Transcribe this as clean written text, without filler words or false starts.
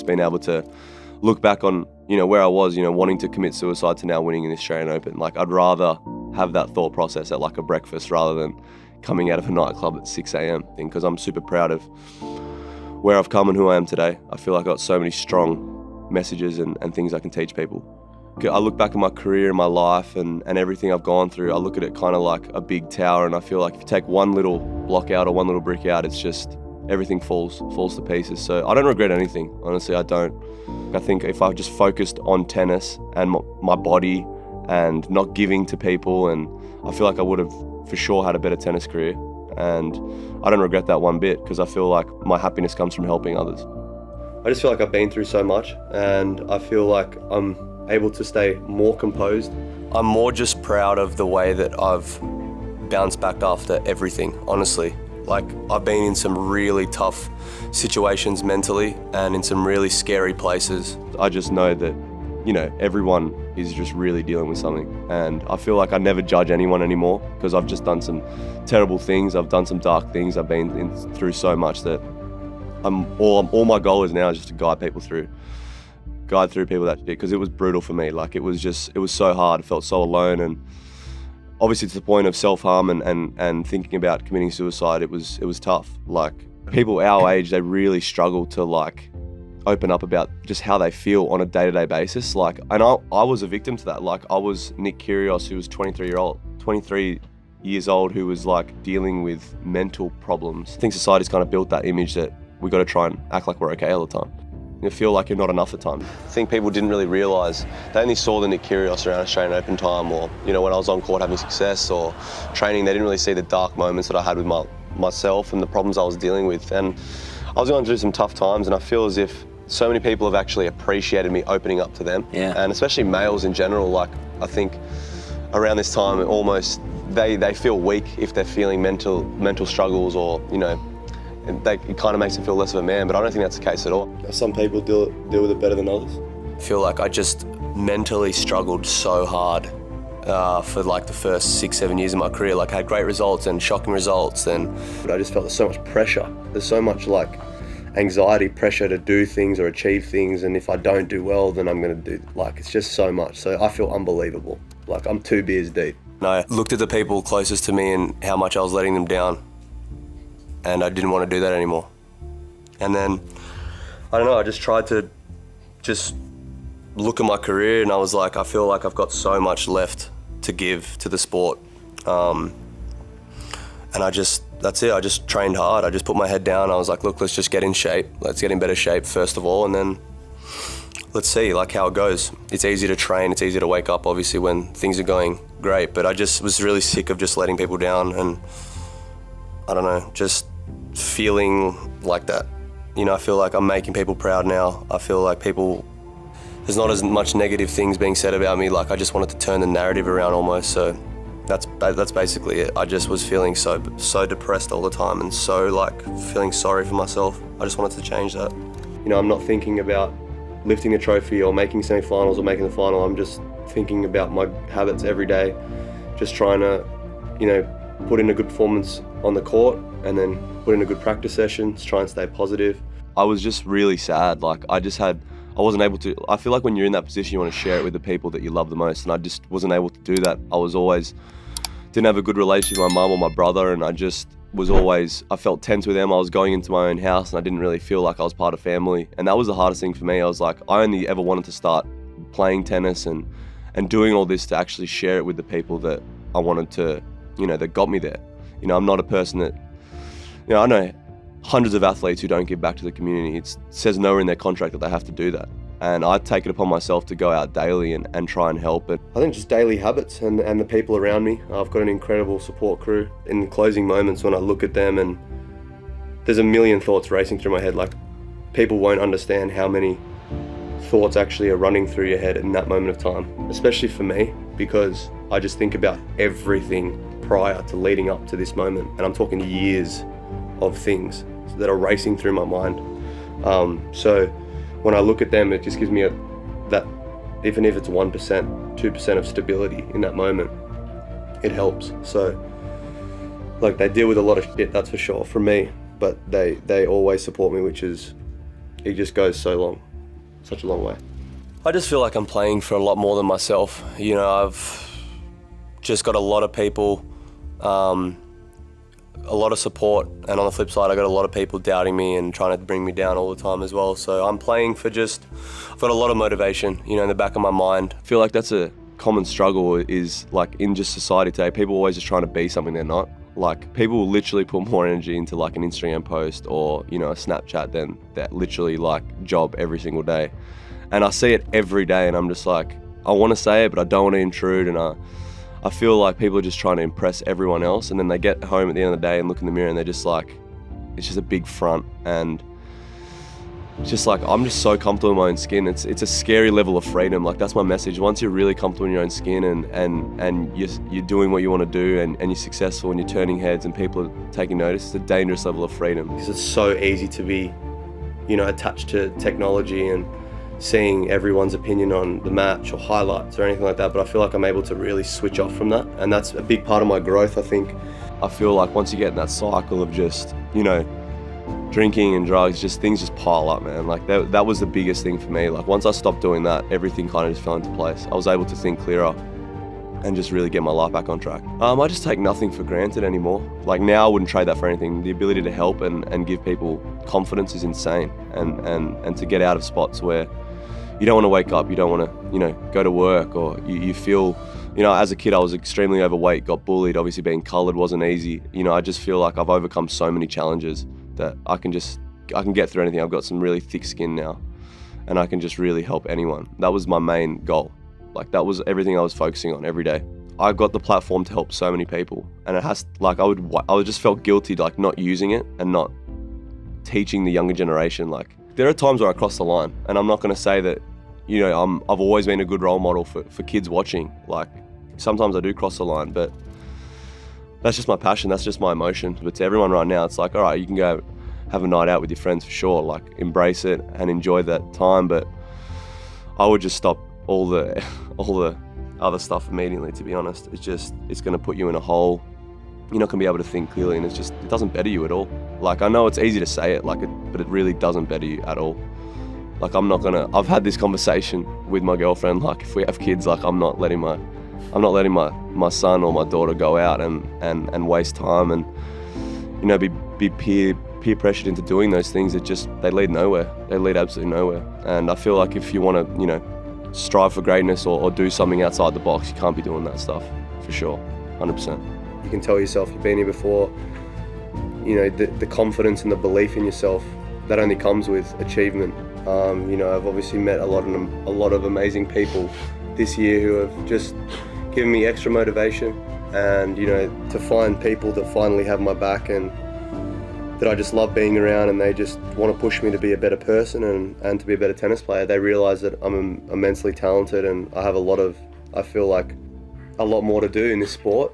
been able to look back on, where I was, wanting to commit suicide to now winning in the Australian Open. Like, I'd rather have that thought process at like a breakfast rather than coming out of a nightclub at 6 a.m. because I'm super proud of where I've come and who I am today. I feel like I've got so many strong messages and things I can teach people. I look back at my career and my life and everything I've gone through. I look at it kind of like a big tower, and I feel like if you take one little block out or one little brick out, it's just everything falls to pieces. So I don't regret anything, honestly, I don't. I think if I just focused on tennis and my body and not giving to people, and I feel like I would have for sure had a better tennis career, and I don't regret that one bit because I feel like my happiness comes from helping others. I just feel like I've been through so much, and I feel like I'm able to stay more composed. I'm more just proud of the way that I've bounced back after everything, honestly. Like, I've been in some really tough situations mentally and in some really scary places. I just know that, everyone is just really dealing with something, and I feel like I never judge anyone anymore because I've just done some terrible things, I've done some dark things, I've been through so much that all my goal is now is just to guide through people that shit, because it was brutal for me. Like, it was so hard, I felt so alone, and obviously to the point of self-harm and thinking about committing suicide, it was tough. Like, people our age, they really struggle to like open up about just how they feel on a day-to-day basis. Like, and I was a victim to that. Like, I was Nick Kyrgios, who was 23 years old, who was like dealing with mental problems. I think society's kind of built that image that we got to try and act like we're okay all the time. You feel like you're not enough at times. I think people didn't really realise. They only saw the Nick Kyrgios around Australian Open time, or when I was on court having success or training. They didn't really see the dark moments that I had with myself and the problems I was dealing with. And I was going through some tough times, and I feel as if so many people have actually appreciated me opening up to them. Yeah. And especially males in general. Like, I think around this time, almost they feel weak if they're feeling mental struggles, or it kind of makes them feel less of a man, but I don't think that's the case at all. Some people deal with it better than others. I feel like I just mentally struggled so hard for like the first 6-7 years of my career. Like, I had great results and shocking results, but I just felt there's so much pressure. There's so much like anxiety, pressure to do things or achieve things, and if I don't do well, then I'm gonna do, like, it's just so much. So I feel unbelievable. Like, I'm 2 beers deep. And I looked at the people closest to me and how much I was letting them down, and I didn't want to do that anymore. And then, I don't know, I just tried to just look at my career, and I was like, I feel like I've got so much left to give to the sport. And that's it, I just trained hard. I just put my head down. I was like, look, let's just get in shape. Let's get in better shape first of all, and then let's see like how it goes. It's easy to train, it's easy to wake up obviously when things are going great, but I just was really sick of just letting people down, and I don't know, just feeling like that. I feel like I'm making people proud now. I feel like there's not as much negative things being said about me. Like, I just wanted to turn the narrative around almost, so that's basically it. I just was feeling so depressed all the time, and so like feeling sorry for myself. I just wanted to change that. I'm not thinking about lifting a trophy or making semi-finals or making the final. I'm just thinking about my habits every day, just trying to, put in a good performance on the court and then put in a good practice sessions, try and stay positive. I was just really sad. Like, I wasn't able to. I feel like when you're in that position, you want to share it with the people that you love the most, and I just wasn't able to do that. Didn't have a good relationship with my mum or my brother, and I felt tense with them. I was going into my own house, and I didn't really feel like I was part of family, and that was the hardest thing for me. I was like, I only ever wanted to start playing tennis and doing all this to actually share it with the people that I wanted to, that got me there. I'm not a person that, I know hundreds of athletes who don't give back to the community. It says nowhere in their contract that they have to do that. And I take it upon myself to go out daily and try and help. But I think just daily habits and the people around me. I've got an incredible support crew. In the closing moments when I look at them, and there's a million thoughts racing through my head. Like, people won't understand how many thoughts actually are running through your head in that moment of time, especially for me, because I just think about everything prior to leading up to this moment. And I'm talking years of things that are racing through my mind. So when I look at them, it just gives me that, even if it's 1%, 2% of stability in that moment, it helps. So, like, they deal with a lot of shit, that's for sure, from me, but they always support me, it just goes so long. such a long way? I just feel like I'm playing for a lot more than myself. You know, I've just got a lot of people, a lot of support, and on the flip side I got a lot of people doubting me and trying to bring me down all the time as well. So I'm playing for I've got a lot of motivation, you know, in the back of my mind. I feel like that's a common struggle is like in just society today, people are always just trying to be something they're not. Like people will literally put more energy into like an Instagram post or, you know, a Snapchat than that literally like job every single day. And I see it every day and I'm just like, I want to say it, but I don't want to intrude. And I feel like people are just trying to impress everyone else. And then they get home at the end of the day and look in the mirror and they're just like, it's just a big front. And it's just like, I'm just so comfortable in my own skin. It's a scary level of freedom. Like that's my message. Once you're really comfortable in your own skin and you're doing what you want to do and you're successful and you're turning heads and people are taking notice, it's a dangerous level of freedom. Because it's so easy to be, you know, attached to technology and seeing everyone's opinion on the match or highlights or anything like that, but I feel like I'm able to really switch off from that, and that's a big part of my growth, I think. I feel like once you get in that cycle of just, you know, drinking and drugs, just things just pile up, man. Like that was the biggest thing for me. Like once I stopped doing that, everything kind of just fell into place. I was able to think clearer and just really get my life back on track. I just take nothing for granted anymore. Like now I wouldn't trade that for anything. The ability to help and give people confidence is insane, and to get out of spots where you don't want to wake up, you don't want to, you know, go to work, or you feel, you know, as a kid I was extremely overweight, got bullied, obviously being coloured wasn't easy. You know, I just feel like I've overcome so many challenges that I can get through anything. I've got some really thick skin now and I can just really help anyone. That was my main goal. Like that was everything I was focusing on every day. I got the platform to help so many people, and it has, like I would just felt guilty like not using it and not teaching the younger generation. Like there are times where I cross the line, and I'm not going to say that, you know, I've always been a good role model for kids watching. Like sometimes I do cross the line, but that's just my passion, that's just my emotion. But to everyone right now, it's like, all right, you can go have a night out with your friends for sure, like embrace it and enjoy that time, but I would just stop all the other stuff immediately, to be honest. It's going to put you in a hole. You're not going to be able to think clearly, and it doesn't better you at all. Like I know it's easy to say it, but it really doesn't better you at all. Like I've had this conversation with my girlfriend, like if we have kids, like I'm not letting my son or my daughter go out and waste time and, you know, be peer pressured into doing those things that they lead nowhere. They lead absolutely nowhere. And I feel like if you want to, you know, strive for greatness or do something outside the box, you can't be doing that stuff, for sure, 100%. You can tell yourself you've been here before. You know, the confidence and the belief in yourself, that only comes with achievement. You know, I've obviously met a lot of amazing people this year who have just given me extra motivation, and, you know, to find people that finally have my back and that I just love being around, and they just want to push me to be a better person and to be a better tennis player. They realise that I'm immensely talented and I have I feel like a lot more to do in this sport.